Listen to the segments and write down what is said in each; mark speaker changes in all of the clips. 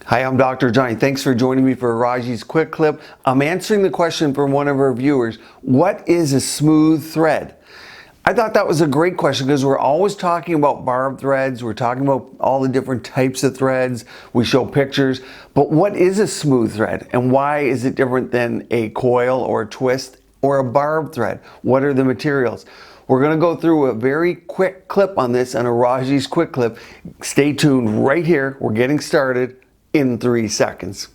Speaker 1: Hi, I'm Dr. Johnny. Thanks for joining me for Raji's Quick Clip. I'm answering the question from one of our viewers, what is a smooth thread? I thought that was a great question because we're always talking about barbed threads. We're talking about all the different types of threads. We show pictures, but what is a smooth thread and why is it different than a coil or a twist or a barbed thread? What are the materials? We're going to go through a very quick clip on this on a Raji's Quick Clip. Stay tuned right here. We're getting started in 3 seconds.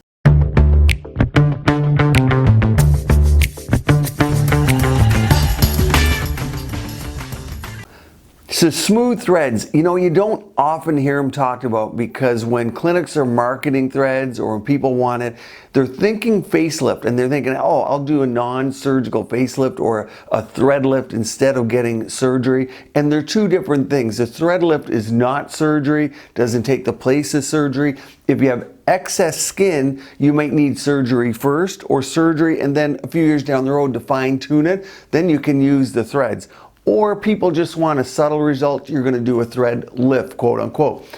Speaker 1: So smooth threads, you don't often hear them talked about because when clinics are marketing threads or when people want it, they're thinking facelift and they're thinking, oh, I'll do a non-surgical facelift or a thread lift instead of getting surgery. And they're two different things. The thread lift is not surgery, doesn't take the place of surgery. If you have excess skin, you might need surgery first or surgery and then a few years down the road to fine tune it, then you can use the threads. Or people just want a subtle result, you're going to do a thread lift, quote unquote.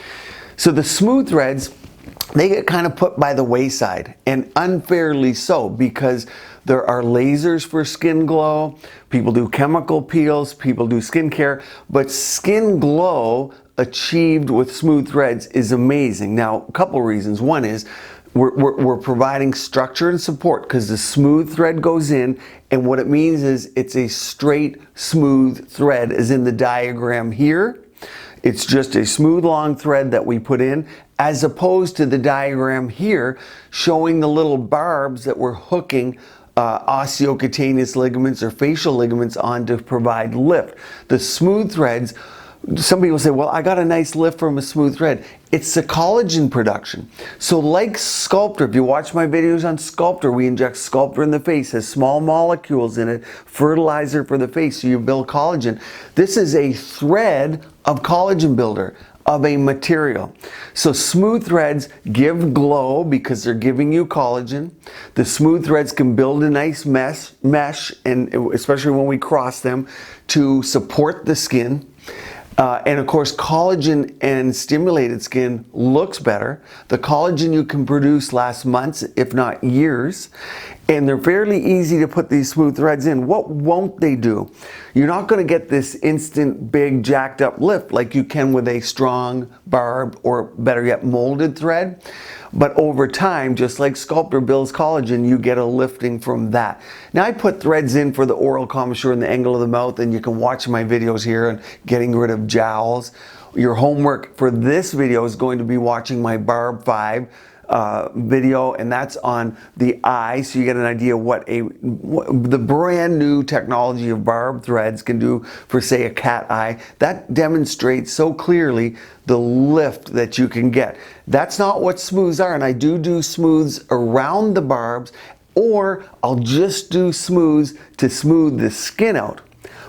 Speaker 1: So the smooth threads, they get kind of put by the wayside, and unfairly so, because there are lasers for skin glow, people do chemical peels, people do skincare, but skin glow achieved with smooth threads is amazing. Now, a couple reasons. One is we're providing structure and support because the smooth thread goes in, and what it means is it's a straight, smooth thread, as in the diagram here. It's just a smooth, long thread that we put in, as opposed to the diagram here showing the little barbs that we're hooking osteocutaneous ligaments or facial ligaments on to provide lift. The smooth threads, some people say, well, I got a nice lift from a smooth thread. It's the collagen production. So like Sculptra, if you watch my videos on Sculptra, we inject Sculptra in the face, has small molecules in it, fertilizer for the face, so you build collagen. This is a thread of collagen builder, of a material. So smooth threads give glow because they're giving you collagen. The smooth threads can build a nice mesh, and especially when we cross them, to support the skin. And of course, collagen and stimulated skin looks better. The collagen you can produce lasts months, if not years. And they're fairly easy to put these smooth threads in. What won't they do? You're not going to get this instant, big, jacked up lift like you can with a strong, barbed, or better yet, molded thread. But over time, just like Sculptra builds collagen, you get a lifting from that. Now, I put threads in for the oral commissure and the angle of the mouth, and you can watch my videos here on getting rid of jowls. Your homework for this video is going to be watching my Barb 5 video, and that's on the eye, so you get an idea what the brand new technology of barbed threads can do for, say, a cat eye. That demonstrates so clearly the lift that you can get. That's not what smooths are, and I do smooths around the barbs, or I'll just do smooths to smooth the skin out.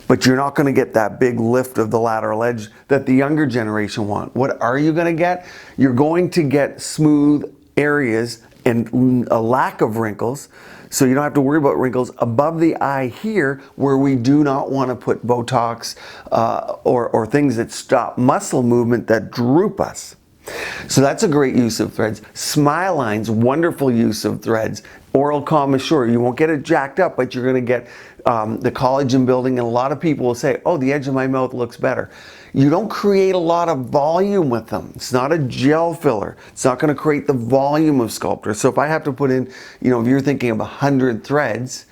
Speaker 1: But you're not going to get that big lift of the lateral edge that the younger generation want. What are you going to get? You're going to get smooth areas and a lack of wrinkles, so you don't have to worry about wrinkles above the eye here, where we do not want to put Botox or things that stop muscle movement that droop us. So that's a great use of threads. Smile lines, wonderful use of threads. Oral commissure, you won't get it jacked up, but you're going to get the collagen building, and a lot of people will say, oh, the edge of my mouth looks better. You don't create a lot of volume with them. It's not a gel filler. It's not going to create the volume of Sculptra. So if I have to put in, if you're thinking of 100 threads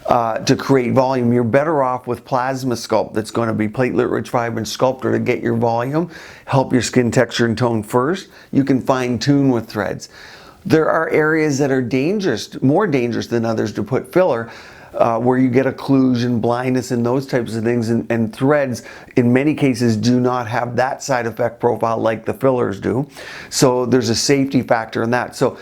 Speaker 1: to create volume, you're better off with Plasma Sculpt that's going to be platelet-rich fibrin Sculptra to get your volume, help your skin texture and tone first. You can fine-tune with threads. There are areas that are dangerous, more dangerous than others to put filler, where you get occlusion, blindness, and those types of things, and threads in many cases do not have that side effect profile like the fillers do. So there's a safety factor in that. So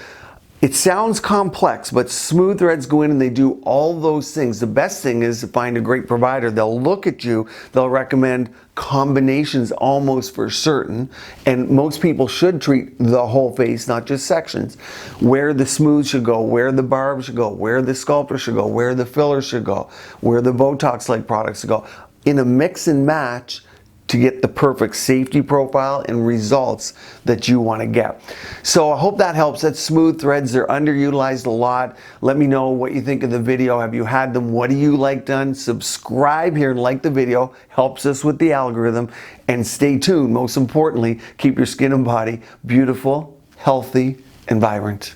Speaker 1: it sounds complex, but smooth threads go in and they do all those things. The best thing is to find a great provider. They'll look at you, they'll recommend combinations almost for certain, and most people should treat the whole face, not just sections. Where the smooth should go, where the barb should go, where the Sculptra should go, where the filler should go, where the Botox-like products should go, in a mix and match to get the perfect safety profile and results that you want to get. So I hope that helps. That's Smooth Threads. They're underutilized a lot. Let me know what you think of the video. Have you had them? What do you like done? Subscribe here and like the video. Helps us with the algorithm. And stay tuned. Most importantly, keep your skin and body beautiful, healthy, and vibrant.